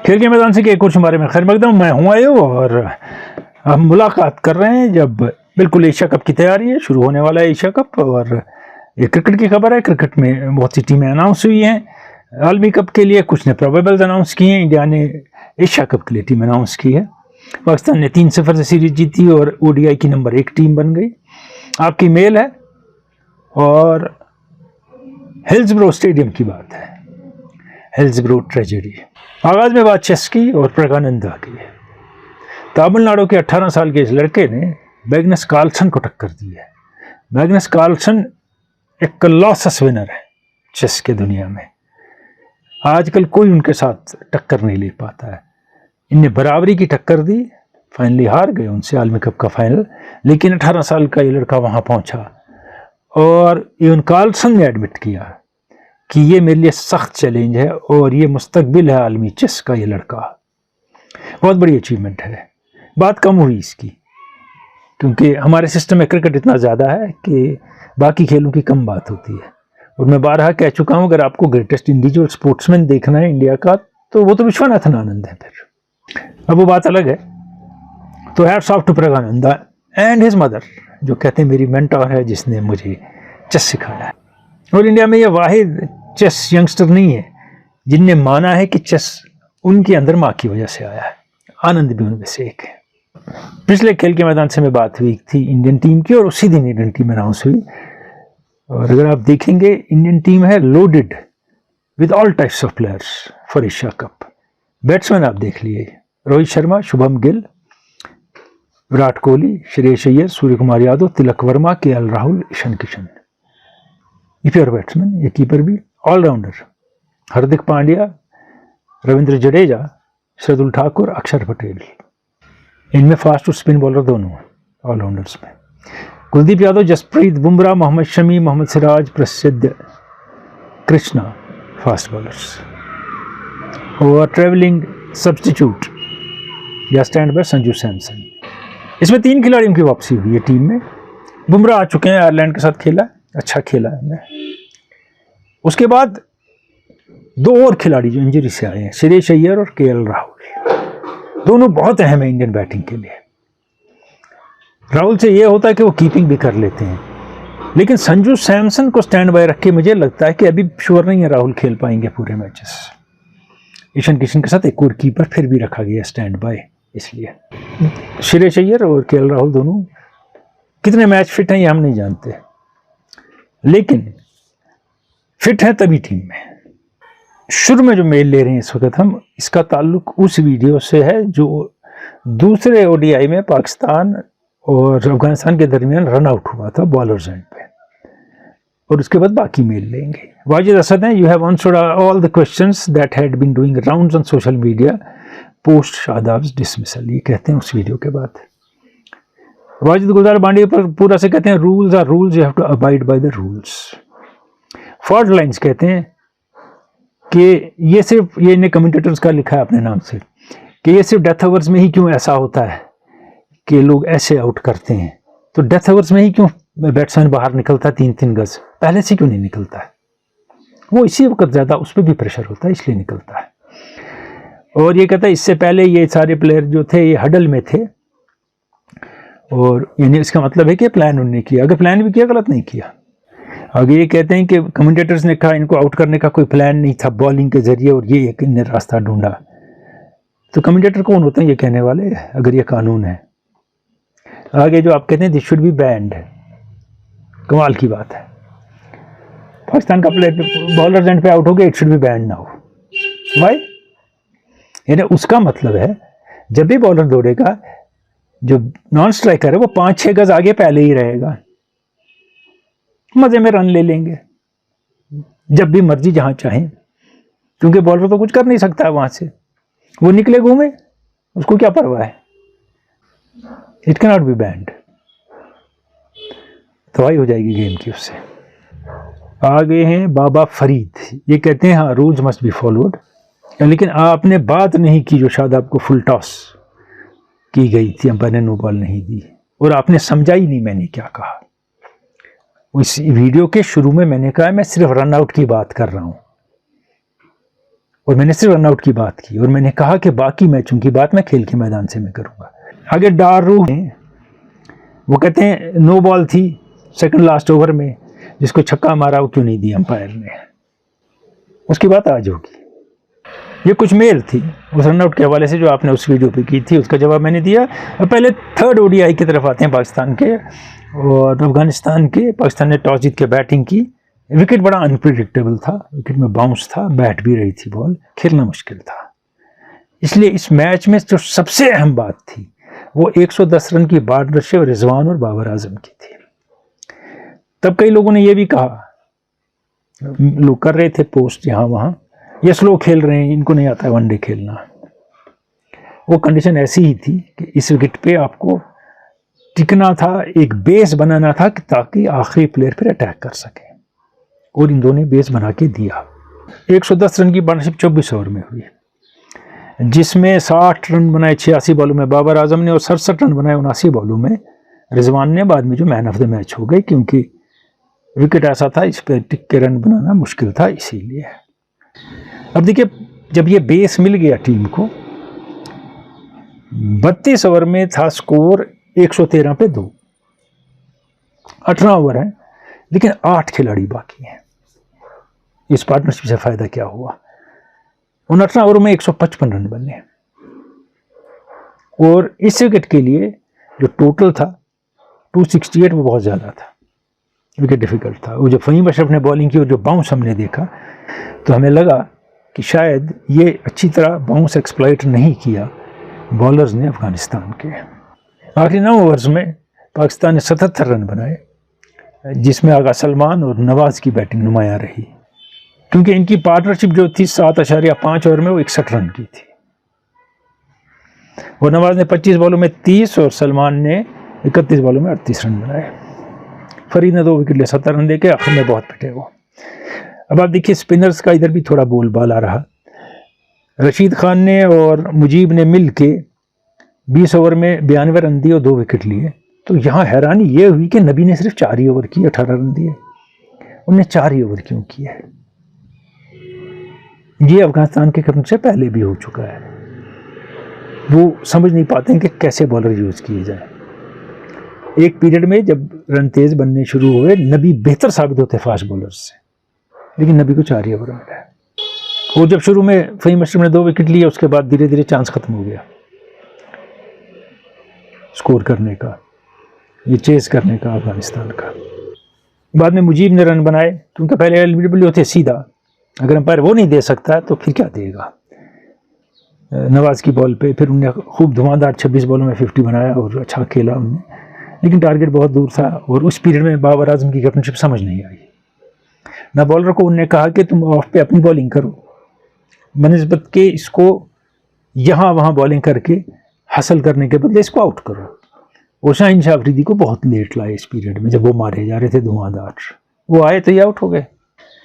खेल के मैदान से एक और बारे में खैर मकदम, मैं हूँ आयो और हम मुलाकात कर रहे हैं जब बिल्कुल एशिया कप की तैयारी है, शुरू होने वाला है एशिया कप। और ये क्रिकेट की खबर है, क्रिकेट में बहुत सी टीमें अनाउंस हुई हैं आलमी कप के लिए, कुछ ने प्रोबेबल्स अनाउंस किए हैं, इंडिया ने एशिया कप के लिए टीम अनाउंस की है। पाकिस्तान ने 3-0 से सीरीज जीती और ओडीआई की नंबर 1 टीम बन गई। आपकी मेल है और हिल्सब्रो स्टेडियम की बात है, हिल्सब्रो ट्रेजेडी। आगाज में बात चेस की और प्रज्ञानंदा की। तमिलनाडु के 18 साल के इस लड़के ने मैग्नस कार्लसन को टक्कर दी है। मैग्नस कार्लसन एक कॉलोसस विनर है चेस के दुनिया में, आजकल कोई उनके साथ टक्कर नहीं ले पाता है। इनने बराबरी की टक्कर दी, फाइनली हार गए उनसे आलमी कप का फाइनल, लेकिन 18 साल का ये लड़का वहां पहुंचा और इवन कार्लसन ने एडमिट किया कि ये मेरे लिए सख्त चैलेंज है और ये मुस्तकबिल है आलमी चेस का। ये लड़का बहुत बड़ी अचीवमेंट है। बात कम हुई इसकी क्योंकि हमारे सिस्टम में क्रिकेट इतना ज़्यादा है कि बाकी खेलों की कम बात होती है। और मैं बारहा कह चुका हूँ, अगर आपको ग्रेटेस्ट इंडिविजुअल स्पोर्ट्समैन देखना है इंडिया का तो वो तो विश्वनाथन आनंद है। फिर अब वो बात अलग है। तो hats off to Praggnanandhaa and his mother, जो कहते हैं मेरी मेंटर है जिसने मुझे चेस सिखाया है। और इंडिया में ये वाहिद चेस यंगस्टर नहीं है जिनने माना है कि चेस उनके अंदर माँ की वजह से आया है। आनंद भी उनमें से एक है। पिछले खेल के मैदान से में बात हुई थी इंडियन टीम की और उसी दिन इंडियन टीम अनाउंस हुई। और अगर आप देखेंगे इंडियन टीम है loaded with all types of players for Asia cup. Batsman आप देख लिए, रोहित शर्मा, शुभम गिल, विराट कोहली, श्रेयस अय्यर, सूर्य कुमार यादव, तिलक वर्मा, केएल राहुल, ईशान किशन। ये प्योर बैट्समैन, ये कीपर भी ऑलराउंडर, हार्दिक पांड्या, रविंद्र जडेजा, शार्दुल ठाकुर, अक्षर पटेल। इनमें फास्ट और स्पिन बॉलर दोनों ऑलराउंडर्स में। कुलदीप यादव, जसप्रीत बुमराह, मोहम्मद शमी, मोहम्मद सिराज, प्रसिद्ध कृष्णा फास्ट बॉलर्स। और ट्रेवलिंग सब्स्टिट्यूट या स्टैंड बाय संजू सैमसन। इसमें 3 खिलाड़ियों की वापसी हुई है टीम में। बुमराह आ चुके हैं, आयरलैंड के साथ खेला, अच्छा खेला है। उसके बाद 2 और खिलाड़ी जो इंजरी से आए हैं, श्रेयस अय्यर और केएल राहुल। दोनों बहुत अहम है इंडियन बैटिंग के लिए। राहुल से ये होता है कि वो कीपिंग भी कर लेते हैं, लेकिन संजू सैमसन को स्टैंड बाय रख के मुझे लगता है कि अभी श्योर नहीं है राहुल खेल पाएंगे पूरे मैचेस। ईशान किशन के साथ एक और कीपर फिर भी रखा गया स्टैंड बाय, इसलिए श्रेयस अय्यर और केएल राहुल दोनों कितने मैच फिट हैं ये हम नहीं जानते, लेकिन फिट है तभी टीम में। शुरू में जो मेल ले रहे हैं इस वक्त हम, इसका ताल्लुक उस वीडियो से है जो दूसरे ओडीआई में पाकिस्तान और अफगानिस्तान के दरमियान रन आउट हुआ था बॉलर्स एंड पे, और उसके बाद बाकी मेल लेंगे। वाजिद असद हैं, you have answered all the questions that had been doing rounds on social media post Shadab's dismissal. ये कहते हैं उस वीडियो के बाद। वाजिद गुलजार बांडिया पर पूरा से कहते हैं rules are rules, you have to abide by the rules. Fault lines कहते हैं कि ये सिर्फ, ये इन्हें कमेंटेटर्स का लिखा है अपने नाम से, कि ये सिर्फ डेथ ओवर्स में ही क्यों ऐसा होता है कि लोग ऐसे आउट करते हैं। तो डेथ ओवर्स में ही क्यों बैट्समैन बाहर निकलता है 3-3 गज, पहले से क्यों नहीं निकलता है? वो इसी वक्त ज़्यादा उस पर भी प्रेशर होता है इसलिए निकलता है। और ये कहता है इससे पहले ये सारे प्लेयर जो थे ये हडल में थे, और यानी इसका मतलब है कि प्लान उन्होंने किया, अगर प्लान भी किया गलत नहीं किया। आगे ये कहते हैं कि कमेंटेटर्स ने कहा इनको आउट करने का कोई प्लान नहीं था बॉलिंग के जरिए, और ये एक इन्हें रास्ता ढूंढा। तो कमेंटेटर कौन होते हैं ये कहने वाले, अगर ये कानून है? आगे जो आप कहते हैं दिस शुड बी बैंड, कमाल की बात है। पाकिस्तान का प्लेयर बॉलर एंड पे आउट हो गया, it should be banned now. Why? यानी उसका मतलब है जब भी बॉलर दौड़ेगा, जो नॉन स्ट्राइकर है वो 5-6 गज आगे पहले ही रहेगा, मजे में रन ले लेंगे जब भी मर्जी जहां चाहें, क्योंकि बॉलर तो कुछ कर नहीं सकता है वहां से, वो निकले घूमे, उसको क्या परवाह है। It can not be band, तबाही हो जाएगी गेम की उससे। आगे हैं बाबा फरीद, ये कहते हैं हाँ रूल्स मस्ट बी फॉलोड, लेकिन आपने बात नहीं की जो शायद आपको फुल टॉस की गई थी, अंपायर ने नो बॉल नहीं दी, और आपने समझा ही नहीं मैंने क्या कहा। इस वीडियो के शुरू में मैंने कहा मैं सिर्फ रन आउट की बात कर रहा हूं, और मैंने सिर्फ रनआउट की बात की और मैंने कहा कि बाकी मैचों की बात मैं खेल के मैदान से मैं करूँगा। आगे डारू हैं, वो कहते हैं नो बॉल थी सेकंड लास्ट ओवर में, जिसको छक्का मारा वो क्यों नहीं दिया अंपायर ने, उसकी बात आज होगी। ये कुछ मेल थी उस रनआउट के हवाले से जो आपने उस वीडियो पे की थी, उसका जवाब मैंने दिया। और पहले थर्ड ओडीआई की तरफ आते हैं पाकिस्तान के और अफगानिस्तान के। पाकिस्तान ने टॉस जीत के बैटिंग की। विकेट बड़ा अनप्रिडिक्टेबल था, विकेट में बाउंस था, बैट भी रही थी बॉल, खेलना मुश्किल था। इसलिए इस मैच में जो सबसे अहम बात थी वो 110 रन की पार्टनरशिप रिजवान और बाबर आजम की थी। तब कई लोगों ने यह भी कहा, लोग कर रहे थे पोस्ट यहाँ वहाँ, ये स्लो खेल रहे हैं, इनको नहीं आता है वनडे खेलना। वो कंडीशन ऐसी ही थी कि इस विकेट पे आपको टिकना था, एक बेस बनाना था ताकि आखिरी प्लेयर फिर अटैक कर सके, और इन दोनों ने बेस बना के दिया। 110 रन की पार्टनरशिप 24 ओवर में हुई, जिसमें 60 रन बनाए 86 बॉलों में बाबर आजम ने और 67 रन बनाए 79 बॉलों में रिजवान ने। बाद में जो मैन ऑफ द मैच हो गए, क्योंकि विकेट ऐसा था इस पर टिक के रन बनाना मुश्किल था, इसीलिए। अब देखिए, जब ये बेस मिल गया टीम को, 32 ओवर में था स्कोर 113 पे 2, 18 ओवर है लेकिन 8 खिलाड़ी बाकी हैं। इस पार्टनरशिप से फायदा क्या हुआ, उन 18 ओवर में 155 रन बने, और इस विकेट के लिए जो टोटल था 268 वो बहुत ज़्यादा था, विकेट डिफिकल्ट था। वो जब फहीम अशरफ ने बॉलिंग की और जो बाउंस हमने देखा तो हमें लगा कि शायद ये अच्छी तरह बाउंस एक्सप्लॉइट नहीं किया बॉलर्स ने अफगानिस्तान के। आखिरी 9 ओवर्स में पाकिस्तान ने 77 रन बनाए, जिसमें आगा सलमान और नवाज की बैटिंग नुमाया रही, क्योंकि इनकी पार्टनरशिप जो थी 7.5 ओवर में वो 61 रन की थी। और नवाज ने 25 बॉलों में 30 और सलमान ने 31 बॉलों में 38 रन बनाए। फरीद ने 2 विकेट लिए 70 रन देके आखिर में बहुत पिटे वो। अब आप देखिए, स्पिनर्स का इधर भी थोड़ा बोलबाला रहा। रशीद खान ने और मुजीब ने मिल के 20 ओवर में 92 रन दिए और 2 विकेट लिए। तो यहाँ हैरानी ये हुई कि नबी ने सिर्फ 4 ही ओवर किए, 18 रन दिए। उनने 4 ही ओवर क्यों किए? ये अफगानिस्तान के कैप्टन से पहले भी हो चुका है। वो समझ नहीं पाते हैं कि कैसे बॉलर यूज किए जाए। एक पीरियड में जब रन तेज बनने शुरू हुए, नबी बेहतर साबित होते फास्ट बॉलर से, लेकिन नबी को 4 ही ओवर मिला है। वो जब शुरू में फहीम अशरफ ने 2 विकेट लिए, उसके बाद धीरे धीरे चांस खत्म हो गया स्कोर करने का, ये चेस करने का अफगानिस्तान का। बाद में मुजीब ने रन बनाए, क्योंकि पहले एलिमिनेबल होते सीधा, अगर अंपायर वो नहीं दे सकता तो फिर क्या देगा नवाज की बॉल पे। फिर उन्हें खूब धुआंधार 26 बॉलों में 50 बनाया और अच्छा खेला उन्हें, लेकिन टारगेट बहुत दूर था। और उस पीरियड में बाबर आजम की कैप्टनशिप समझ नहीं आई। ना बॉलर को उन्होंने कहा कि तुम ऑफ पे अपनी बॉलिंग करो, बनिस्बत के इसको यहाँ वहाँ बॉलिंग करके हासिल करने के बदले इसको आउट करो। और शाहीन शाह अफरीदी को बहुत लेट लाए इस पीरियड में, जब वो मारे जा रहे थे धुआंधार। वो आए तो ये आउट हो गए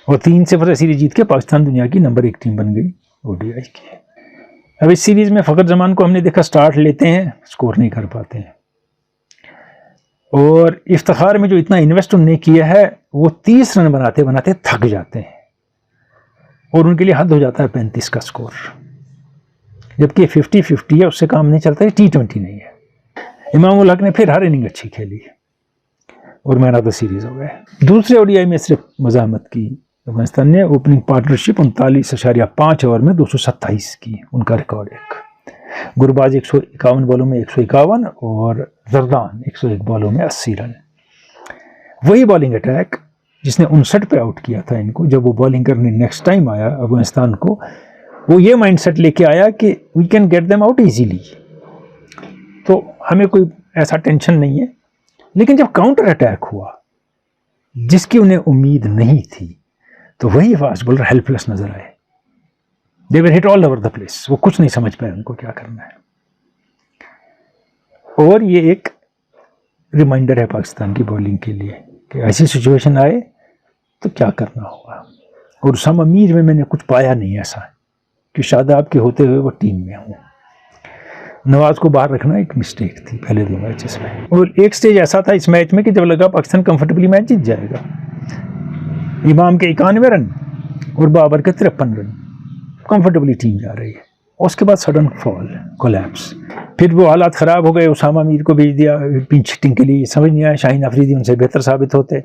और 3-0 सीरीज जीत के पाकिस्तान दुनिया की नंबर 1 टीम बन गई ओडीआई की। अब इस सीरीज में फ़खर जमान को हमने देखा स्टार्ट लेते हैं, स्कोर नहीं कर पाते हैं। और इफ्तिखार में जो इतना इन्वेस्ट उन्होंने किया है, वो 30 रन बनाते बनाते थक जाते हैं और उनके लिए हद हो जाता है 35 का स्कोर। जबकि 50-50 है, उससे काम नहीं चलता है, T20 नहीं है। इमाम उल हक ने फिर हर इनिंग अच्छी खेली और मैन ऑफ द सीरीज हो गए। दूसरे ओडीआई में सिर्फ मज़ाहमत की अफगानिस्तान ने। ओपनिंग पार्टनरशिप 39.5 ओवर में 227 की, उनका रिकॉर्ड एक। गुरबाज 151 बॉलों में 151 और जरदान 101 बॉलों में 80 रन। वही बॉलिंग अटैक जिसने 59 पे आउट किया था इनको, जब वो बॉलिंग करने नेक्स्ट टाइम आया अफगानिस्तान को, वो ये माइंडसेट लेके आया कि we can get them out easily, तो हमें कोई ऐसा टेंशन नहीं है। लेकिन जब काउंटर अटैक हुआ जिसकी उन्हें उम्मीद नहीं थी, तो वही फास्ट बॉलर हेल्पलेस नजर आए। They were hit all over the place, वो कुछ नहीं समझ पाए उनको क्या करना है। और ये एक रिमाइंडर है पाकिस्तान की बॉलिंग के लिए कि ऐसी सिचुएशन आए तो क्या करना होगा। और सम अमीर में मैंने कुछ पाया नहीं ऐसा कि शादाब के होते हुए वो टीम में हूँ। नवाज को बाहर रखना एक मिस्टेक थी पहले 2 मैचेस में। और एक स्टेज ऐसा था इस मैच में कि जब लगा पाकिस्तान कंफर्टेबली मैच जीत जाएगा, इमाम के 91 रन और बाबर के 53 रन, कंफर्टेबली टीम जा रही है, उसके बाद सडन फॉल, कोलैप्स। फिर वो हालात ख़राब हो गए, उसामा मीर को भेज दिया पिंच हिटिंग के लिए, समझ नहीं आया, शाहीन अफरीदी उनसे बेहतर साबित होते,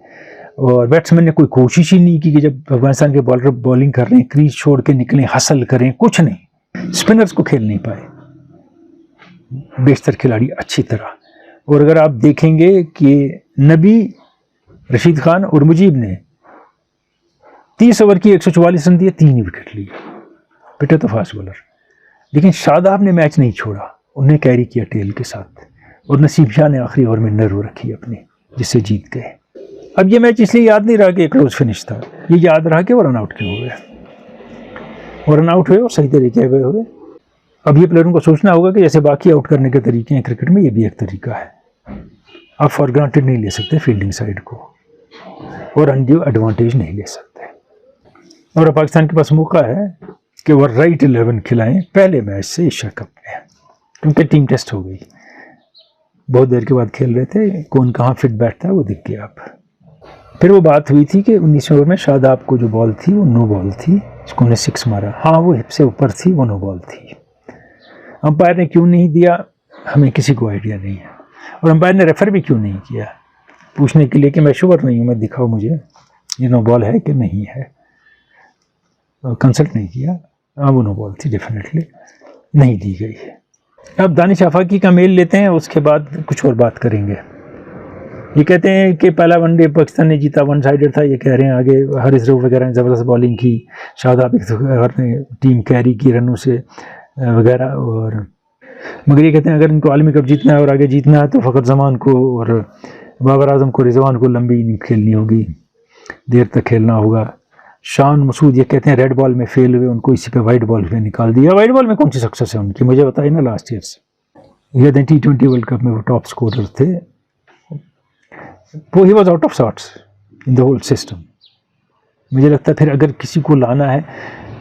और बैट्समैन ने कोई कोशिश ही नहीं की कि जब अफगानिस्तान के बॉलर बॉलिंग कर रहे हैं क्रीज छोड़ के निकलें, हसल करें, कुछ नहीं। स्पिनर्स को खेल नहीं पाए बेशतर खिलाड़ी अच्छी तरह। और अगर आप देखेंगे कि नबी, रशीद खान और मुजीब ने 30 ओवर की 144 रन दिए, 3 ही विकेट लिए, पिटे तो फास्ट बॉलर। लेकिन शादाब ने मैच नहीं छोड़ा, उन्हें कैरी किया टेल के साथ, और नसीम शाह ने आखिरी ओवर में नर्व रखी अपनी, जिससे जीत गए। अब ये मैच इसलिए याद नहीं रहा कि क्लोज फिनिश था, ये याद रहा कि वो रन आउट क्यों हुए, और रन आउट हुए और सही तरीके हुए। अब ये प्लेयरों को सोचना होगा कि जैसे बाकी आउट करने के तरीके हैं क्रिकेट में, ये भी एक तरीका है। आप फॉर ग्रांटेड नहीं ले सकते फील्डिंग साइड को, और अनड्यू एडवांटेज नहीं ले सकते। और पाकिस्तान के पास मौका है कि वो राइट 11 खिलाएं पहले मैच से एशिया कप में, क्योंकि टीम टेस्ट हो गई, बहुत देर के बाद खेल रहे थे, कौन कहाँ फिट बैठता है वो दिख गया। आप फिर वो बात हुई थी कि 19वें ओवर में शादाब को जो बॉल थी वो नो बॉल थी, इसको उन्हें 6 मारा, हाँ वो हिप से ऊपर थी, वो नो बॉल थी। अंपायर ने क्यों नहीं दिया हमें किसी को आइडिया नहीं है, और अंपायर ने रेफर भी क्यों नहीं किया पूछने के लिए कि मैं श्योर नहीं हूँ, मैं दिखाओ मुझे ये नो बॉल है कि नहीं है, कंसल्ट नहीं किया। हाँ वो नो बॉल थी, डेफिनेटली नहीं दी गई है। अब दानिश आफाकी का मेल लेते हैं, उसके बाद कुछ और बात करेंगे। ये कहते हैं कि पहला वनडे पाकिस्तान ने जीता, वन साइडेड था, ये कह रहे हैं। आगे हारिस रऊफ वगैरह ने ज़बरदस्त बॉलिंग की, शादाब ने टीम कैरी की रनों से वगैरह, और मगर ये कहते हैं अगर इनको आलमी कप जीतना है और आगे जीतना है तो फ़खर जमान को और बाबर आजम को, रिजवान को लंबी इनिंग खेलनी होगी, देर तक खेलना होगा। शान मसूद ये कहते हैं रेड बॉल में फेल हुए, उनको इसी पे वाइट बॉल में निकाल दिया। वाइट बॉल में कौन सी सक्सेस है उनकी, मुझे बताइए ना लास्ट ईयर से। ये कहते हैं T20 वर्ल्ड कप में वो टॉप स्कोरर थे, वो he was out of sorts in the whole system. मुझे लगता है फिर अगर किसी को लाना है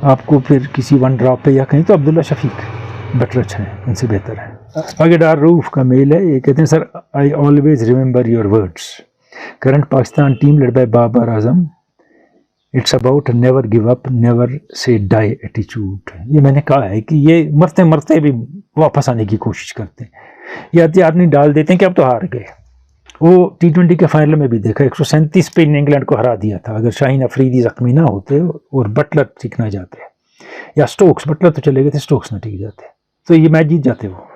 आपको फिर किसी वन ड्रॉप पे या कहीं, तो अब्दुल्ला शफीक बेटर अच्छा है, उनसे बेहतर है। आगे डार रूफ का मेल है, ये कहते हैं sir I always remember your words, current Pakistan team led by Babar Azam, it's about never give up never say die attitude. ये मैंने कहा है कि ये मरते मरते भी वापस आने की कोशिश करते हैं, या तैयार नहीं डाल देते हैं कि अब तो हार गए। वो T20 के फाइनल में भी देखा, 137 पे इंग्लैंड को हरा दिया था। अगर शाहीन अफरीदी जख्मी ना होते और बटलर टिक ना जाते, या स्टोक्स, बटलर तो चले गए थे, स्टोक्स ना टिक जाते, तो ये मैच जीत जाते। वो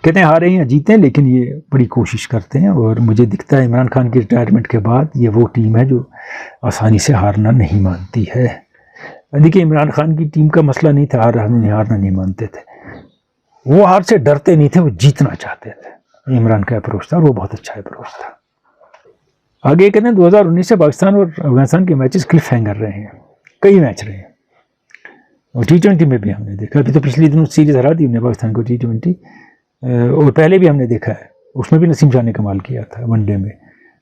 कहते हैं हारे या जीते हैं लेकिन ये बड़ी कोशिश करते हैं, और मुझे दिखता है इमरान खान की रिटायरमेंट के बाद ये वो टीम है जो आसानी से हारना नहीं मानती है। देखिए इमरान खान की टीम का मसला नहीं था हारना नहीं मानते थे, वो हार से डरते नहीं थे, वो जीतना चाहते थे। इमरान का अप्रोच था और वो बहुत अच्छा अप्रोच था। आगे कहते हैं 2019 से पाकिस्तान और अफगानिस्तान के मैचेस क्लिफ हैंगर रहे हैं, कई मैच रहे हैं, और T20 में भी हमने देखा। अभी तो पिछले दिनों सीरीज हरा दी हमने पाकिस्तान को T20, और पहले भी हमने देखा है, उसमें भी नसीम शाह ने कमाल किया था। वनडे में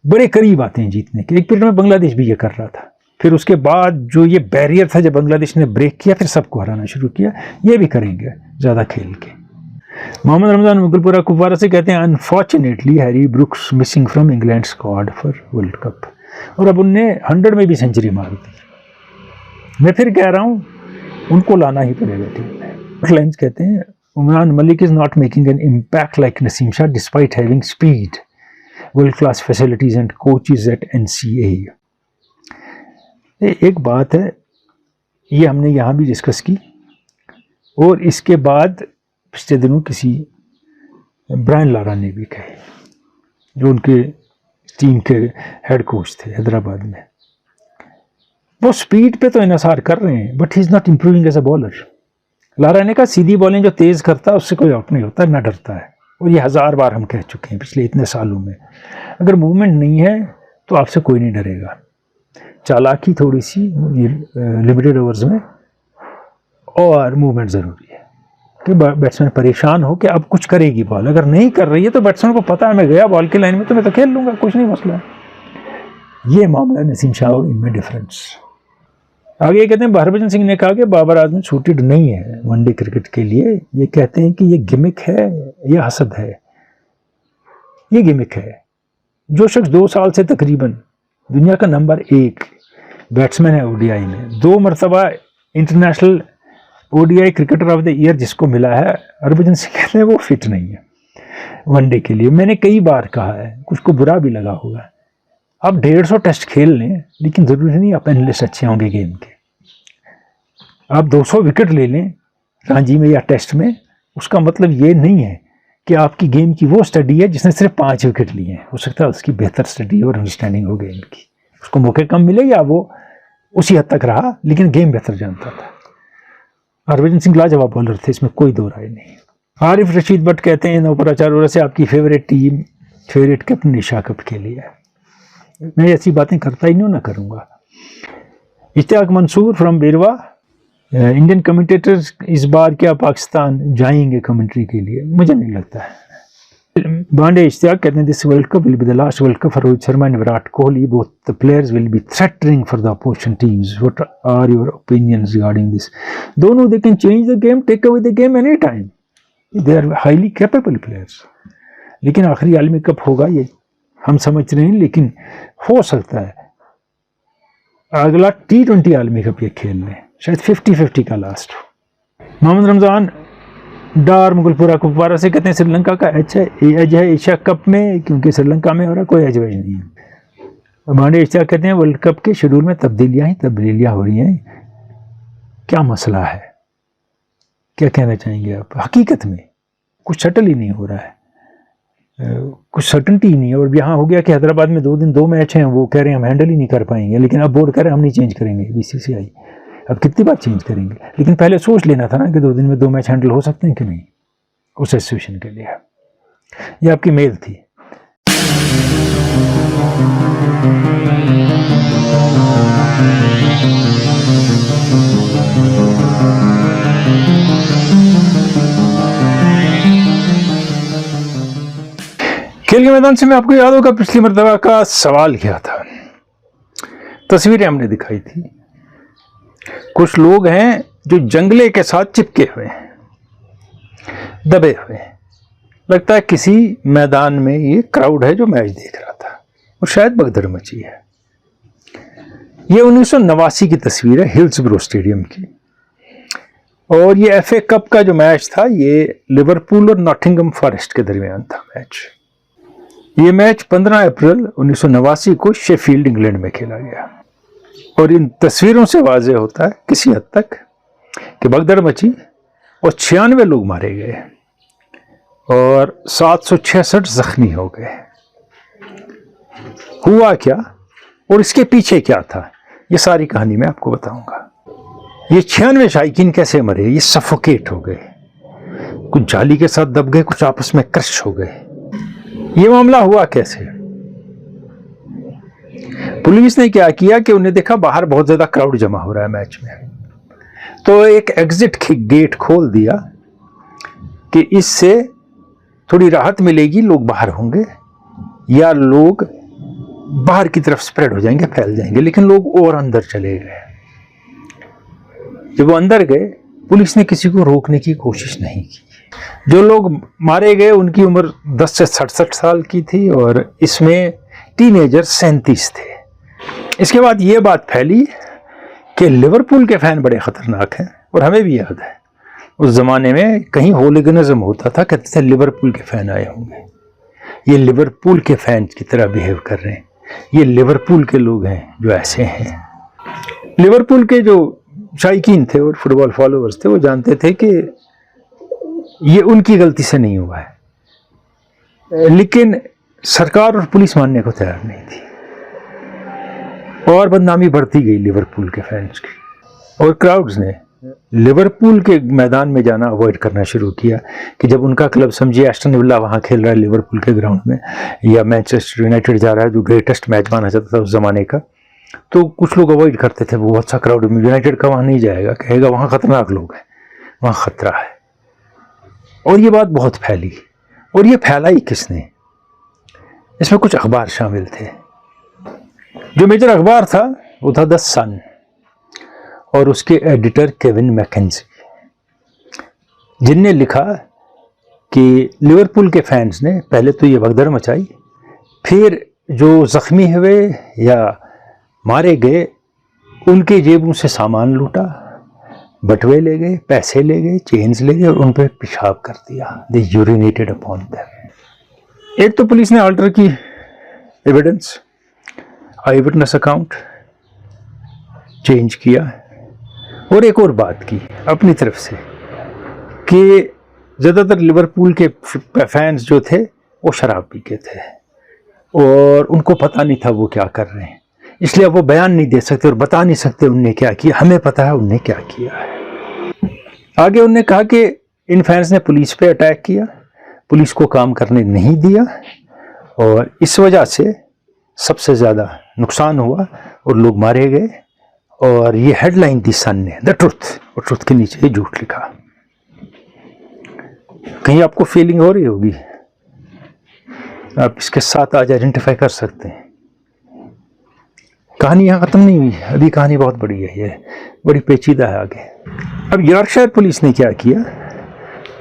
बड़े करीब आते हैं जीतने के। एक पीरियड में बांग्लादेश भी ये कर रहा था, फिर उसके बाद जो ये बैरियर था जब बांग्लादेश ने ब्रेक किया, फिर सबको हराना शुरू किया। ये भी करेंगे ज़्यादा खेल के। मोहम्मद रमज़ान मुगलपुरा कुपवारा से कहते हैं unfortunately Harry brooks missing from England squad for world cup, और अब उनने 100 में भी सेंचुरी मार दी। मैं फिर कह रहा हूँ उनको लाना ही पड़ेगा टीम में। लाइन्स कहते हैं Umran Malik is not making an impact like Naseem Shah despite having speed, world class facilities and coaches at NCA। एक बात है, ये हमने यहाँ भी डिस्कस की, और इसके बाद पिछले दिनों किसी ब्रायन लारा ने भी कहे, जो उनके टीम के हेड कोच थे हैदराबाद में। वो स्पीड पे तो इन्हसार कर रहे हैं, but he is not improving as a bowler. Lara ने कहा सीधी बॉलिंग जो तेज़ करता है उससे कोई आउट नहीं होता, ना डरता है, और ये 1000 बार हम कह चुके हैं पिछले इतने सालों में। अगर मूवमेंट नहीं है तो आपसे कोई नहीं डरेगा। चालाकी थोड़ी सी लिमिटेड ओवर्स में, और मूवमेंट ज़रूरी है कि बैट्समैन परेशान हो कि अब कुछ करेगी बॉल। अगर नहीं कर रही है तो बैट्समैन को पता है मैं गया बॉल की लाइन में तो मैं तो खेल लूँगा, कुछ नहीं मसला। ये मामला नसीम शाह और इनमें डिफरेंस। आगे कहते हैं हरभजन सिंह ने कहा कि बाबर आजम सूटेड नहीं है वनडे क्रिकेट के लिए। ये कहते हैं कि ये गिमिक है, ये हसद है, ये गिमिक है। जो शख्स 2 साल से तकरीबन दुनिया का नंबर 1 बैट्समैन है ODI में, 2 मरतबा international ODI cricketer of the year जिसको मिला है, हरभजन सिंह कहते हैं वो फिट नहीं है वनडे के लिए। मैंने कई बार कहा है, कुछ को बुरा भी लगा होगा, आप 150 टेस्ट खेल लें लेकिन ज़रूरी नहीं आप एनालिस्ट अच्छे होंगे गेम के। आप 200 विकेट ले लें रणजी में या टेस्ट में, उसका मतलब ये नहीं है कि आपकी गेम की वो स्टडी है जिसने सिर्फ 5 विकेट लिए हैं। हो सकता है उसकी बेहतर स्टडी और अंडरस्टैंडिंग हो गेम की, उसको मौके कम मिले या वो उसी हद तक रहा लेकिन गेम बेहतर जानता था। हरभजन सिंह लाजवाब बॉलर थे, इसमें कोई दो राय नहीं। आरिफ रशीद भट्ट कहते हैं 9 पर 4 ओवर से आपकी favourite team, favourite captain Asia cup के लिए है। मैं ऐसी बातें करता ही नहीं, ना करूँगा। इश्तियाक मंसूर फ्रॉम बेरवा, इंडियन कमेंटेटर्स इस बार क्या पाकिस्तान जाएंगे कमेंट्री के लिए? मुझे नहीं लगता है। बांडे इश्तियाक कहते हैं this world cup will be the last world cup for Rohit Sharma and Virat Kohli, both the players will be threatening for the opposition teams, what are your opinions regarding this? दोनों they can change the game, take away the game any time, they are highly capable players. लेकिन आखिरी आलमी cup होगा ये हम समझ रहे हैं, लेकिन हो सकता है अगला T20 आलमी कप ये खेल लें, शायद 50-50 का लास्ट हो। मोहम्मद रमज़ान डार मुगलपुरा कुपवारा से कहते हैं श्रीलंका का एज है एशिया कप में, क्योंकि श्रीलंका में हो रहा कोई एज वैज नहीं है। मांडे एशिया कहते हैं वर्ल्ड कप के शेड्यूल में तब्दीलियाँ हो रही हैं, क्या मसला है, क्या कहना चाहेंगे आप? हकीकत में कुछ सेटल ही नहीं हो रहा है, कुछ सर्टनटी ही नहीं है। और यहाँ हो गया कि हैदराबाद में 2 दिन 2 मैच हैं, वो कह रहे हैं हम हैंडल ही नहीं कर पाएंगे, लेकिन अब बोर्ड कह रहे हैं हम नहीं चेंज करेंगे BCCI। अब कितनी बार चेंज करेंगे? लेकिन पहले सोच लेना था ना कि 2 दिन में 2 मैच हैंडल हो सकते हैं कि नहीं, उस सिचुएशन के लिए। ये आपकी मेल थी। खेल के मैदान से मैं आपको याद होगा पिछली मर्तबा का सवाल क्या था, तस्वीरें हमने दिखाई थी। कुछ लोग हैं जो जंगले के साथ चिपके हुए हैं, दबे हुए हैं। लगता है किसी मैदान में ये क्राउड है जो मैच देख रहा था और शायद भगदड़ मची है। ये 1989 की तस्वीर है हिल्सब्रो स्टेडियम की, और ये FA कप का जो मैच था ये लिवरपूल और नॉटिंघम फॉरेस्ट के दरमियान था मैच। ये मैच 15 अप्रैल 1989 को शेफील्ड इंग्लैंड में खेला गया। और इन तस्वीरों से वाज़ेह होता है किसी हद तक कि भगदड़ मची और 96 लोग मारे गए और 766 जख्मी हो गए। हुआ क्या और इसके पीछे क्या था, ये सारी कहानी मैं आपको बताऊंगा। ये 96 शायकीन कैसे मरे? ये सफोकेट हो गए, कुछ जाली के साथ दब गए, कुछ आपस में क्रश हो गए। ये मामला हुआ कैसे? पुलिस ने क्या किया कि उन्हें देखा बाहर बहुत ज्यादा क्राउड जमा हो रहा है मैच में, तो एक एग्जिट गेट खोल दिया कि इससे थोड़ी राहत मिलेगी, लोग बाहर होंगे या लोग बाहर की तरफ स्प्रेड हो जाएंगे, फैल जाएंगे। लेकिन लोग और अंदर चले गए। जब वो अंदर गए पुलिस ने किसी को रोकने की कोशिश नहीं की। जो लोग मारे गए उनकी उम्र 10 से 67 साल की थी और इसमें टीनेजर 37 थे। इसके बाद ये बात फैली कि लिवरपूल के फैन बड़े खतरनाक हैं, और हमें भी याद है उस जमाने में कहीं होलिगनिज्म होता था, कहते थे लिवरपूल के फैन आए होंगे, ये लिवरपूल के फैन की तरह बिहेव कर रहे हैं, ये लिवरपूल के लोग हैं जो ऐसे हैं। लिवरपूल के जो शायकीन थे और फुटबॉल फॉलोअर्स थे वो जानते थे कि ये उनकी गलती से नहीं हुआ है, लेकिन सरकार और पुलिस मानने को तैयार नहीं थी और बदनामी बढ़ती गई लिवरपूल के फैंस की। और क्राउड्स ने लिवरपूल के मैदान में जाना अवॉइड करना शुरू किया कि जब उनका क्लब, समझिए एस्टन विला वहाँ खेल रहा है लिवरपूल के ग्राउंड में, या मैनचेस्टर यूनाइटेड जा रहा है जो ग्रेटेस्ट मैच माना जाता था उस जमाने का, तो कुछ लोग अवॉइड करते थे। बहुत सा क्राउड यूनाइटेड का वहाँ नहीं जाएगा, कहेगा वहाँ खतरनाक लोग हैं, वहाँ खतरा है। और ये बात बहुत फैली, और ये फैलाई किसने? इसमें कुछ अखबार शामिल थे। जो मेजर अखबार था वो था द सन, और उसके एडिटर केविन मैकेंजी, जिनने लिखा कि लिवरपूल के फैंस ने पहले तो ये भगदड़ मचाई, फिर जो जख्मी हुए या मारे गए उनके जेबों से सामान लूटा, बटुए ले गए, पैसे ले गए, चेन्स ले गए और उन पे पेशाब कर दिया। दे यूरिनेटेड अपॉन देम। एक तो पुलिस ने ऑल्टर की एविडेंस, आई विटनेस अकाउंट चेंज किया, और एक और बात की अपनी तरफ से कि ज़्यादातर लिवरपूल के फैंस जो थे वो शराब पी के थे और उनको पता नहीं था वो क्या कर रहे हैं, इसलिए वो बयान नहीं दे सकते और बता नहीं सकते उनने क्या किया। हमें पता है उनने क्या किया है। आगे उन्होंने कहा कि इन फैंस ने पुलिस पे अटैक किया, पुलिस को काम करने नहीं दिया और इस वजह से सबसे ज़्यादा नुकसान हुआ और लोग मारे गए। और ये हेडलाइन थी सन ने, द ट्रुथ, और ट्रुथ के नीचे झूठ लिखा। कहीं आपको फीलिंग हो रही होगी, आप इसके साथ आज आइडेंटिफाई कर सकते हैं। कहानी यहाँ ख़त्म नहीं हुई, अभी कहानी बहुत बड़ी है, ये बड़ी पेचीदा है आगे। अब यॉर्कशायर पुलिस ने क्या किया,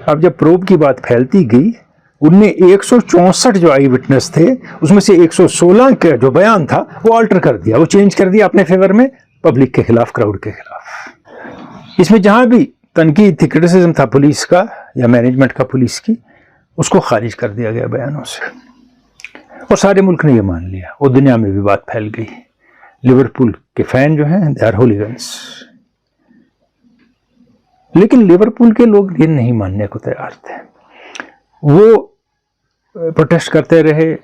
अब जब प्रोब की बात फैलती गई, उनने 164 जो आई विटनेस थे उसमें से 116 का जो बयान था वो ऑल्टर कर दिया, वो चेंज कर दिया अपने फेवर में, पब्लिक के खिलाफ, क्राउड के खिलाफ। इसमें जहां भी तनकीद थी, क्रिटिसिज्म था पुलिस का या मैनेजमेंट का पुलिस की, उसको खारिज कर दिया गया बयानों से। और सारे मुल्क ने ये मान लिया और दुनिया में भी बात फैल गई। लिवरपूल के फैन जो हैं दे आर होलीगन्स। लेकिन लिवरपूल के लोग ये नहीं मानने को तैयार थे। वो प्रोटेस्ट करते रहे,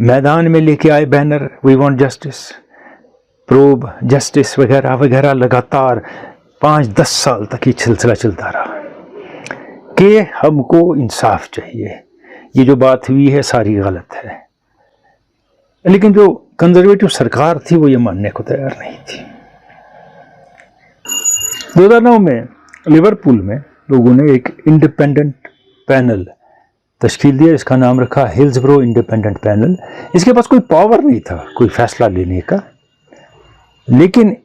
मैदान में लेके आए banner, we want justice, probe justice वगैरह वगैरह, लगातार 5-10 साल तक ये सिलसिला चलता रहा कि हमको इंसाफ चाहिए, ये जो बात हुई है सारी गलत है। लेकिन जो कंजर्वेटिव सरकार थी वो ये मानने को तैयार नहीं थी। 2009 में लिवरपूल में लोगों ने एक इंडिपेंडेंट पैनल तश्कील दिया, इसका नाम रखा हिल्सब्रो इंडिपेंडेंट पैनल। इसके पास कोई पावर नहीं था कोई फैसला लेने का, लेकिन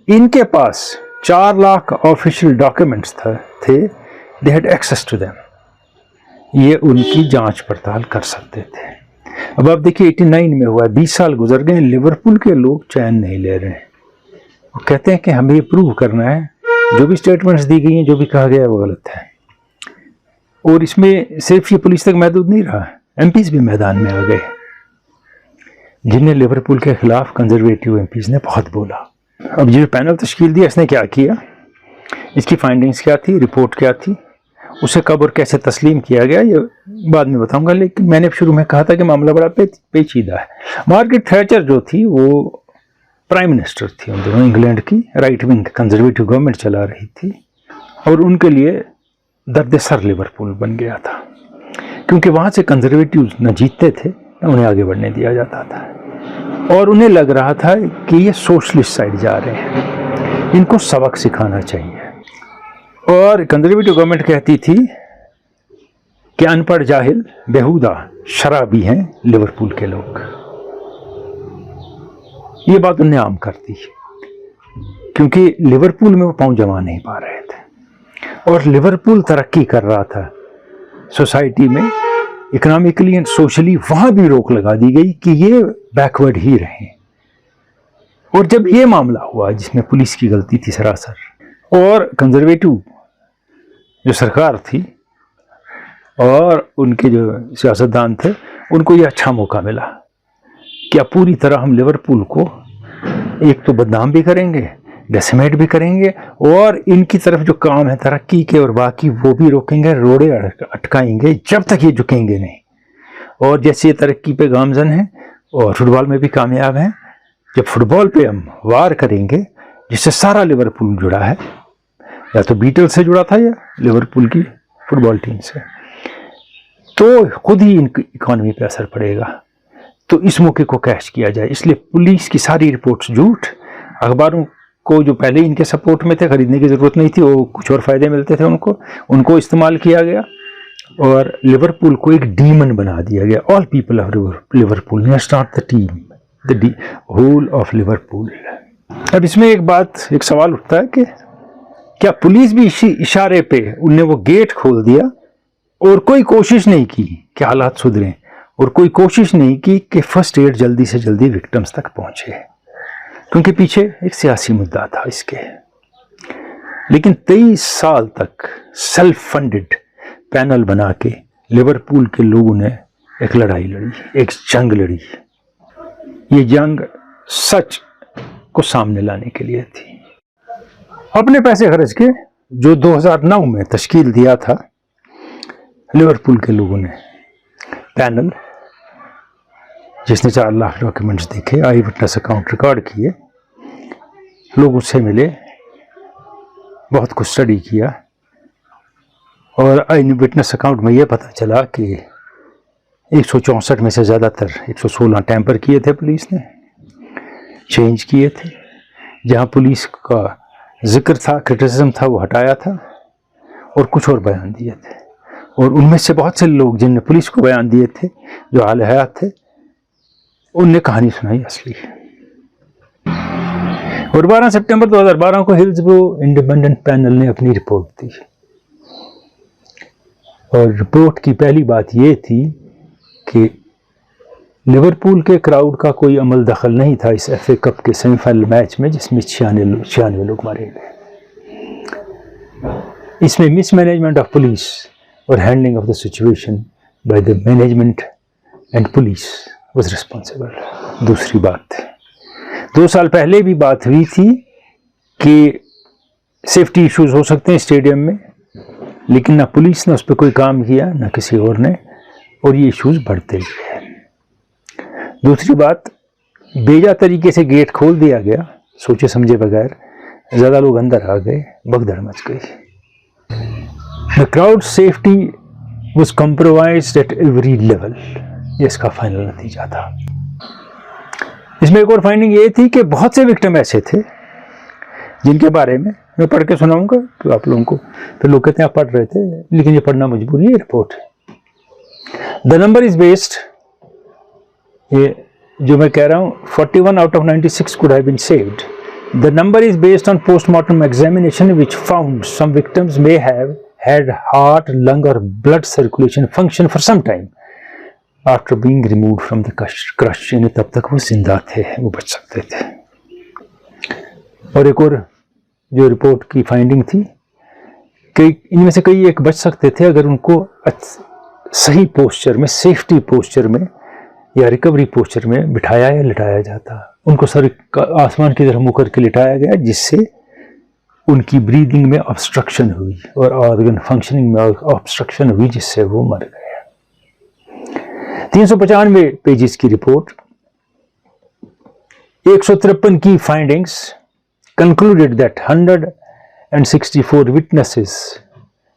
इनके पास 4 लाख ऑफिशियल डॉक्यूमेंट्स थे, they had access to them. ये उनकी जांच पड़ताल कर सकते थे। अब आप देखिए 89 में हुआ, 20 साल गुजर गए, लिवरपूल के लोग चैन नहीं ले रहे हैं। वो कहते हैं कि हमें ये प्रूव करना है, जो भी स्टेटमेंट्स दी गई हैं, जो भी कहा गया है वो गलत है। और इसमें सिर्फ ये पुलिस तक महदूद नहीं रहा, एमपीज भी मैदान में आ गए, जिन्हें लिवरपूल के खिलाफ कंजर्वेटिव एमपीज ने बहुत बोला। अब ये पैनल तश्कील दिया, इसने क्या किया, इसकी फाइंडिंग्स क्या थी, रिपोर्ट क्या थी, उसे कब और कैसे तस्लीम किया गया, ये बाद में बताऊंगा। लेकिन मैंने शुरू में कहा था कि मामला बड़ा पेचीदा है। मार्garet थैचर जो थी वो प्राइम मिनिस्टर थी उन दिनों, इंग्लैंड की राइट विंग कंजर्वेटिव गवर्नमेंट चला रही थी, और उनके लिए दर्द सर लिवरपूल बन गया था, क्योंकि वहाँ से कंजर्वेटिव न जीतते थे न उन्हें आगे बढ़ने दिया जाता था, और उन्हें लग रहा था कि ये सोशलिस्ट साइड जा रहे हैं, इनको सबक सिखाना चाहिए। और कंजर्वेटिव गवर्नमेंट कहती थी कि अनपढ़, जाहिल, बेहुदा, शराबी हैं लिवरपूल के लोग। ये बात उन्हें आम कर दी, क्योंकि लिवरपूल में वो पांव जमा नहीं पा रहे थे और लिवरपूल तरक्की कर रहा था सोसाइटी में, इकोनॉमिकली एंड सोशली। वहां भी रोक लगा दी गई कि ये बैकवर्ड ही रहें। और जब ये मामला हुआ जिसमें पुलिस की गलती थी सरासर, और कंजर्वेटिव जो सरकार थी और उनके जो सियासतदान थे, उनको ये अच्छा मौका मिला कि अब पूरी तरह हम लिवरपूल को एक तो बदनाम भी करेंगे, डेसिमेट भी करेंगे, और इनकी तरफ जो काम है तरक्की के और बाकी वो भी रोकेंगे, रोड़े अटकाएंगे जब तक ये झुकेंगे नहीं। और जैसे ये तरक्की पे गामजन है और फुटबॉल में भी कामयाब हैं, जब फुटबॉल पे हम वार करेंगे, जिससे सारा लिवरपूल जुड़ा है, या तो बीटल से जुड़ा था या लिवरपूल की फुटबॉल टीम से, तो खुद ही इनकी इकॉनमी पे असर पड़ेगा। तो इस मौके को कैश किया जाए, इसलिए पुलिस की सारी रिपोर्ट्स झूठ, अखबारों को जो पहले इनके सपोर्ट में थे, खरीदने की ज़रूरत नहीं थी, वो कुछ और फ़ायदे मिलते थे उनको इस्तेमाल किया गया और लिवरपूल को एक डीमन बना दिया गया। All people of Liverpool, not the team, the whole of Liverpool. अब इसमें एक सवाल उठता है कि क्या पुलिस भी इसी इशारे पे उनने वो गेट खोल दिया और कोई कोशिश नहीं की कि हालात सुधरें, और कोई कोशिश नहीं की कि फर्स्ट एड जल्दी से जल्दी विक्टिम्स तक पहुंचे, क्योंकि पीछे एक सियासी मुद्दा था इसके। लेकिन 23 साल तक सेल्फ फंडेड पैनल बना के लिवरपूल के लोगों ने एक लड़ाई लड़ी, एक जंग लड़ी। ये जंग सच को सामने लाने के लिए थी। अपने पैसे खर्च के जो 2009 में तश्कील दिया था लिवरपूल के लोगों ने पैनल, जिसने 4 लाख डॉक्यूमेंट्स देखे, आई विटनेस अकाउंट रिकॉर्ड किए, लोग उससे मिले, बहुत कुछ स्टडी किया और आई विटनेस अकाउंट में यह पता चला कि 164 में से ज़्यादातर 116 टैंपर किए थे पुलिस ने, चेंज किए थे। जहां पुलिस का जिक्र था, क्रिटिसिज्म था, वो हटाया था और कुछ और बयान दिए थे। और उनमें से बहुत से लोग जिनने पुलिस को बयान दिए थे, जो हाल हयात थे, उनने कहानी सुनाई असली। और 12 सितंबर 2012 को हिल्सब्रो इंडिपेंडेंट पैनल ने अपनी रिपोर्ट दी और रिपोर्ट की पहली बात यह थी कि लिवरपूल के क्राउड का कोई अमल दखल नहीं था इस FA कप के सेमीफाइनल मैच में, जिसमें 96 लोग मारे गए। इसमें मिसमैनेजमेंट ऑफ पुलिस और handling of the situation by the management and police was responsible. दूसरी बात, 2 साल पहले भी बात हुई थी कि सेफ्टी इश्यूज हो सकते हैं स्टेडियम में, लेकिन ना पुलिस ने उस पर कोई काम किया, ना किसी और ने, और ये इश्यूज बढ़ते गए। दूसरी बात, बेजा तरीके से गेट खोल दिया गया, सोचे समझे बगैर, ज़्यादा लोग अंदर आ गए, भगदड़ मच गई। The crowd safety was compromised at every level, ये इसका फाइनल नतीजा था। इसमें एक और फाइंडिंग ये थी कि बहुत से विक्टिम ऐसे थे जिनके बारे में मैं पढ़ के सुनाऊंगा तो आप लोगों को, फिर लोग कहते हैं आप पढ़ रहे थे, लेकिन ये पढ़ना मजबूरी है, रिपोर्ट है। द नंबर इज बेस्ड, ये जो मैं कह रहा हूँ 41 out of 96 could have been saved. The number is based on postmortem examination which found some victims may have had heart, lung or blood circulation function for some time after being removed from the crush. यानी तब तक वो जिंदा थे, वो बच सकते थे। और एक और जो रिपोर्ट की फाइंडिंग थी कि इनमें से कई एक बच सकते थे अगर उनको सही पोस्चर में, सेफ्टी पोस्चर में या रिकवरी पोस्चर में बिठाया या लिटाया जाता। उनको सर आसमान की तरफ मुँह करके लिटाया गया, जिससे उनकी ब्रीदिंग में ऑब्स्ट्रक्शन हुई और ऑर्गन फंक्शनिंग में ऑब्स्ट्रक्शन हुई, जिससे वो मर गए। 395 पेजेस की रिपोर्ट, 153 की findings, concluded that 164 witnesses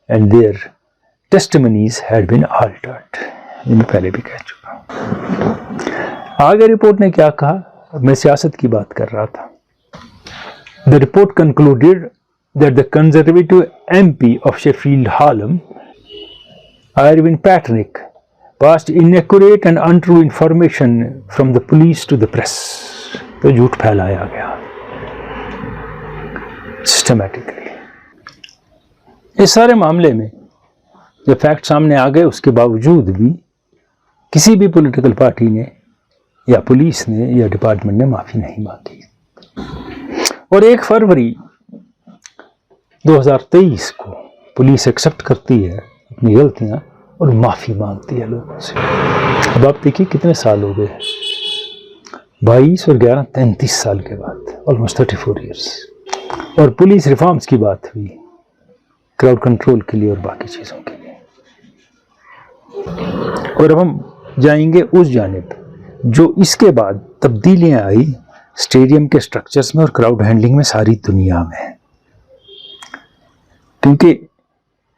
and their testimonies had been altered. ये मैं पहले भी कह चुका हूं। आगे रिपोर्ट ने क्या कहा, मैं सियासत की बात कर रहा था। The report concluded that the Conservative MP of Sheffield Hallam, Irving Patrick, passed inaccurate and untrue information from the police to the press. तो झूठ फैलाया गया सिस्टमैटिकली। इस सारे मामले में जो फैक्ट सामने आ गए, उसके बावजूद भी किसी भी पॉलिटिकल पार्टी ने या पुलिस ने या डिपार्टमेंट ने माफ़ी नहीं मांगी। और 1 फरवरी 2023 को पुलिस एक्सेप्ट करती है अपनी गलतियां और माफ़ी मांगती है लोगों से। अब आप देखिए कितने साल हो गए, 22 और 11 33 साल के बाद, ऑलमोस्ट 34 ईयर्स। और पुलिस रिफॉर्म्स की बात हुई, क्राउड कंट्रोल के लिए और बाकी चीज़ों के लिए। और अब हम जाएंगे उस जानिब जो इसके बाद तब्दीलियां आई स्टेडियम के स्ट्रक्चर्स में और क्राउड हैंडलिंग में सारी दुनिया में। क्योंकि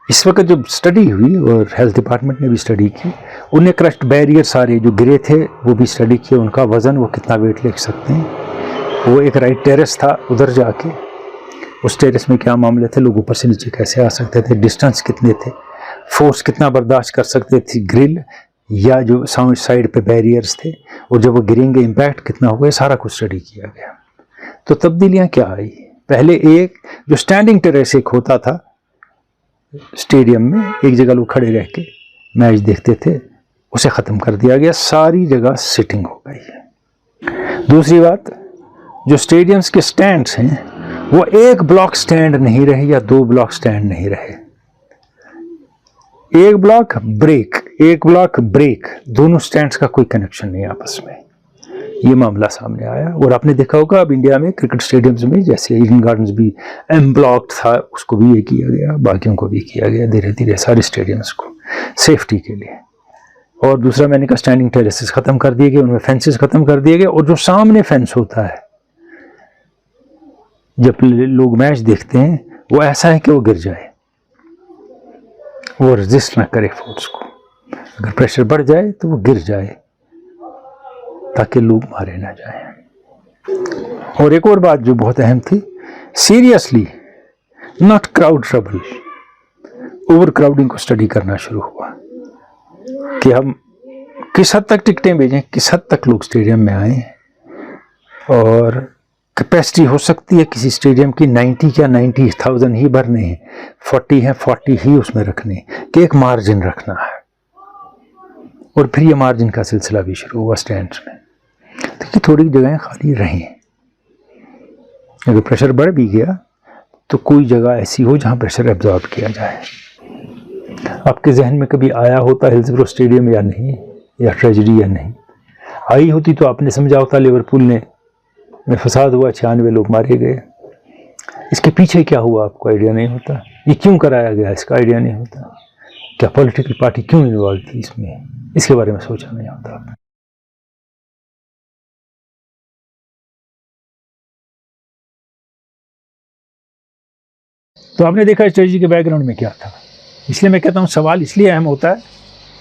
इस वक्त जो स्टडी हुई और हेल्थ डिपार्टमेंट ने भी स्टडी की, उन्हें क्रश्ड बैरियर सारे जो गिरे थे वो भी स्टडी किए, उनका वज़न, वो कितना वेट ले सकते हैं। वो एक राइट टेरेस था, उधर जाके उस टेरेस में क्या मामले थे, लोग ऊपर से नीचे कैसे आ सकते थे, डिस्टेंस कितने थे, फोर्स कितना बर्दाश्त कर सकते थे, ग्रिल या जो साइड पे बैरियर्स थे, और जब वो गिरेंगे इम्पैक्ट कितना होगा, सारा कुछ स्टडी किया गया। तो तब्दीलियाँ क्या आई, पहले एक जो स्टैंडिंग टेरेस एक होता था स्टेडियम में, एक जगह लोग खड़े रह के मैच देखते थे, उसे ख़त्म कर दिया गया, सारी जगह सिटिंग हो गई है। दूसरी बात, जो स्टेडियम्स के स्टैंड्स हैं वो एक ब्लॉक स्टैंड नहीं रहे या दो ब्लॉक स्टैंड नहीं रहे, एक ब्लॉक ब्रेक, एक ब्लॉक ब्रेक, दोनों स्टैंड्स का कोई कनेक्शन नहीं आपस में। ये मामला सामने आया। और आपने देखा होगा अब इंडिया में क्रिकेट स्टेडियम्स में, जैसे ईडन गार्डन्स भी एम ब्लॉक था, उसको भी ये किया गया, बाकियों को भी किया गया धीरे धीरे सारे स्टेडियम्स को सेफ्टी के लिए। और दूसरा मैंने कहा स्टैंडिंग टेरेसेस खत्म कर दिए गए, उनमें फेंसेस खत्म कर दिए गए। और जो सामने फेंस होता है जब लोग मैच देखते हैं, वो ऐसा है कि वो गिर जाए, वो रेजिस्ट ना करे फोर्स को। अगर प्रेशर बढ़ जाए तो वो गिर जाए ताकि लोग मारे ना जाए। और एक और बात जो बहुत अहम थी, seriously not crowd trouble, over crowding को स्टडी करना शुरू हुआ कि हम किस हद तक टिकटें भेजें, किस हद तक लोग स्टेडियम में आए। और कैपेसिटी हो सकती है किसी स्टेडियम की 90 या 90,000 ही भरने हैं, 40 है 40 ही उसमें रखने, कि एक मार्जिन रखना है। और फिर ये मार्जिन का सिलसिला भी शुरू हुआ स्टैंड्स में, तो थोड़ी जगहें खाली रहें। अगर प्रेशर बढ़ भी गया तो कोई जगह ऐसी हो जहां प्रेशर एब्जॉर्ब किया जाए। आपके जहन में कभी आया होता हिल्सब्रो स्टेडियम या नहीं, या ट्रेजेडी या नहीं? आई होती तो आपने समझा होता लिवरपूल में फसाद हुआ, 96 लोग मारे गए। इसके पीछे क्या हुआ आपको आइडिया नहीं होता। ये क्यों कराया गया इसका आइडिया नहीं होता। क्या पॉलिटिकल पार्टी क्यों इन्वॉल्व थी इसमें, इसके बारे में सोचा नहीं होता। तो आपने देखा स्ट्रेटजी के बैकग्राउंड में क्या था। इसलिए मैं कहता हूँ सवाल इसलिए अहम होता है,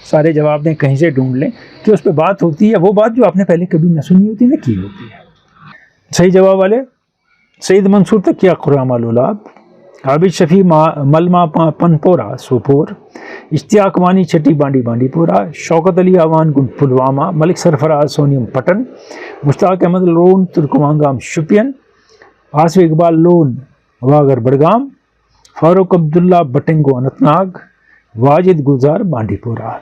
सारे जवाब दें कहीं से ढूंढ लें कि उस पर बात होती है, वो बात जो आपने पहले कभी न सुनी होती न की होती है। सही जवाब वाले सईद मंसूर तकिया खुर्राम अलुलाब, आबिद शफी मलमा पनपोरा सोपोर, इश्तियाक वानी छठी बांडी बांडीपोरा, शौकत अली आवान गुंड पुलवामा, मलिक सरफराज सोनियम पटन, मुश्ताक अहमद लोन तुर्कमांगाम शुपियन, आसिफ इकबाल लोन वागर बड़गाम, फारूक अब्दुल्ला बटेंगो अनंतनाग, वाजिद गुलजार बांडीपोरा।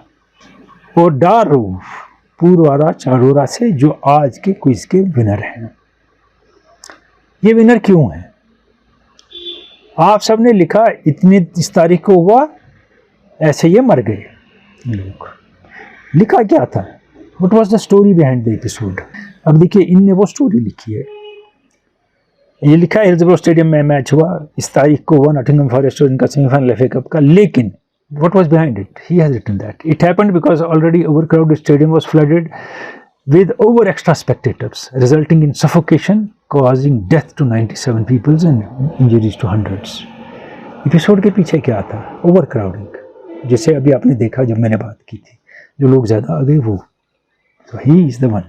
और डारूफ पूर्वारा चारोरा से जो आज के क्विज के विनर हैं। ये विनर क्यों हैं? आप सबने लिखा इतनी इस तारीख को हुआ, ऐसे ये मर गए लोग। लिखा क्या था, what was the story behind the episode. अब देखिए इनने वो स्टोरी लिखी है। ये लिखा है हिल्सब्रो स्टेडियम में मैच हुआ, इस तारीख को हुआ नॉटिंघम फॉरेस्ट और इनका सेमीफाइनल एफए कप का। लेकिन what was behind it? He has written that it happened because already overcrowded stadium was flooded with over extra spectators, resulting in suffocation, causing death to 97 people and injuries to hundreds. Episode के पीछे क्या था? Overcrowding. जैसे अभी आपने देखा जब मैंने बात की थी, जो लोग ज्यादा आ गए वो, so he is the one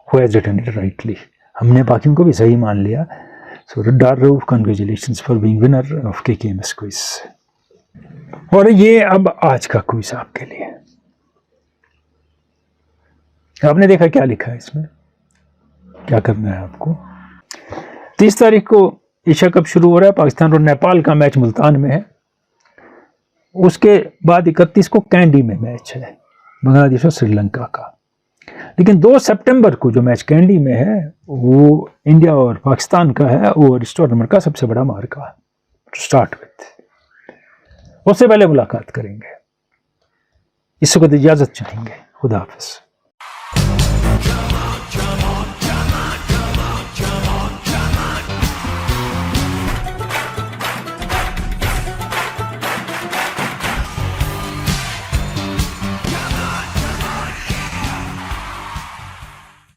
who has written it rightly. हमने बाकियों को भी सही मान लिया। So Darrouf, congratulations for being winner of KKMS quiz. और ये अब आज का क्विज आपके लिए। आपने देखा क्या लिखा है इसमें, क्या करना है आपको। 30 तारीख को एशिया कप शुरू हो रहा है, पाकिस्तान और नेपाल का मैच मुल्तान में है। उसके बाद 31 को कैंडी में मैच है बांग्लादेश और श्रीलंका का। लेकिन 2 सितंबर को जो मैच कैंडी में है वो इंडिया और पाकिस्तान का है, और इस टूर्नामेंट का सबसे बड़ा मार्का टू स्टार्ट विथ। उससे पहले मुलाकात करेंगे, इस वक्त इजाजत चाहेंगे। खुदा हाफिज।